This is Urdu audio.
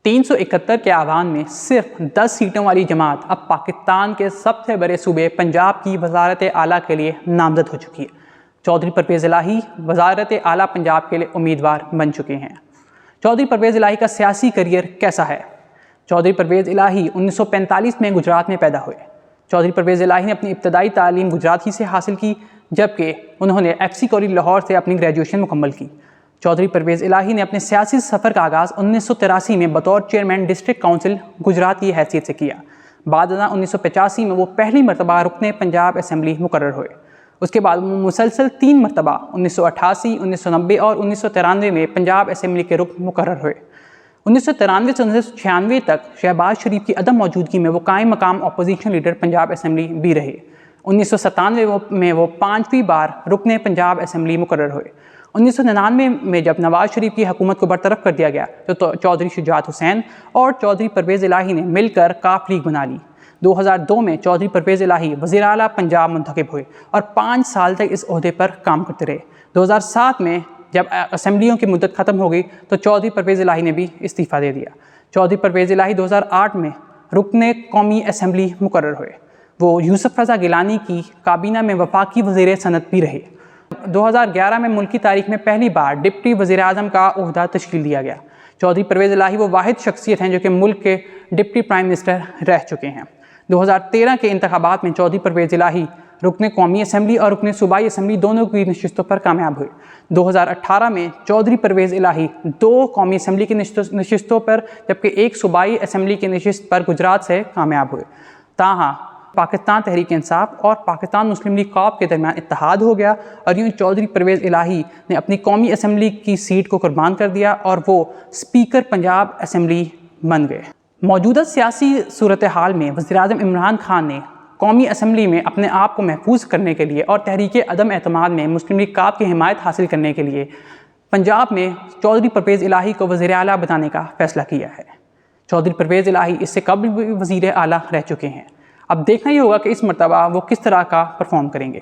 371 کے آوان میں صرف 10 سیٹوں والی جماعت اب پاکستان کے سب سے بڑے صوبے پنجاب کی وزارت اعلیٰ کے لیے نامزد ہو چکی ہے۔ چودھری پرویز الہی وزارت اعلیٰ پنجاب کے لیے امیدوار بن چکے ہیں۔ چودھری پرویز الہی کا سیاسی کریئر کیسا ہے؟ چودھری پرویز الہی 1945 میں گجرات میں پیدا ہوئے۔ چودھری پرویز الہی نے اپنی ابتدائی تعلیم گجرات ہی سے حاصل کی، جبکہ انہوں نے ایف سی کالج لاہور سے اپنی گریجویشن مکمل کی۔ چودھری پرویز الہی نے اپنے سیاسی سفر کا آغاز 1983 میں بطور چیئرمین ڈسٹرکٹ کونسل گجرات کی حیثیت سے کیا۔ بعد ازاں 1985 میں وہ پہلی مرتبہ رکن پنجاب اسمبلی مقرر ہوئے۔ اس کے بعد وہ مسلسل 3 مرتبہ 1988، 1990 اور 1993 میں پنجاب اسمبلی کے رکن مقرر ہوئے۔ 1993 سے 1996 تک شہباز شریف کی عدم موجودگی میں وہ قائم مقام اپوزیشن لیڈر پنجاب اسمبلی بھی رہے۔ 1997 میں وہ 5ویں بار رکن پنجاب اسمبلی مقرر ہوئے۔ 1999 میں جب نواز شریف کی حکومت کو برطرف کر دیا گیا تو چودھری شجاعت حسین اور چودھری پرویز الہی نے مل کر کاف لیگ بنا لی۔ 2002 میں چودھری پرویز الہی وزیر اعلیٰ پنجاب منتخب ہوئے اور 5 سال تک اس عہدے پر کام کرتے رہے۔ 2007 میں جب اسمبلیوں کی مدت ختم ہو گئی تو چودھری پرویز الہی نے بھی استعفیٰ دے دیا۔ چودھری پرویز الہی 2008 میں رکن قومی اسمبلی مقرر ہوئے۔ وہ یوسف رضا گیلانی کی کابینہ میں وفاقی وزیر صنعت بھی رہے۔ 2011 میں ملکی تاریخ میں پہلی بار ڈپٹی وزیر اعظم کا عہدہ تشکیل دیا گیا۔ چودھری پرویز الہی وہ واحد شخصیت ہیں جو کہ ملک کے ڈپٹی پرائم منسٹر رہ چکے ہیں۔ 2013 کے انتخابات میں چودھری پرویز الہی رکن قومی اسمبلی اور رکن صوبائی اسمبلی دونوں کی نشستوں پر کامیاب ہوئے۔ 2018 میں چودھری پرویز الہی 2 قومی اسمبلی کی نشستوں پر جبکہ 1 صوبائی اسمبلی کی نشست پر گجرات سے کامیاب ہوئے۔ تاہم پاکستان تحریک انصاف اور پاکستان مسلم لیگ ق کے درمیان اتحاد ہو گیا اور یوں چودھری پرویز الہی نے اپنی قومی اسمبلی کی سیٹ کو قربان کر دیا اور وہ اسپیکر پنجاب اسمبلی بن گئے۔ موجودہ سیاسی صورتحال میں وزیراعظم عمران خان نے قومی اسمبلی میں اپنے آپ کو محفوظ کرنے کے لیے اور تحریک عدم اعتماد میں مسلم لیگ ق کی حمایت حاصل کرنے کے لیے پنجاب میں چودھری پرویز الہی کو وزیر اعلیٰ بنانے کا فیصلہ کیا ہے۔ چودھری پرویز الہی اس سے قبل بھی وزیر اعلیٰ رہ چکے ہیں۔ اب دیکھنا یہ ہوگا کہ اس مرتبہ وہ کس طرح کا پرفارم کریں گے۔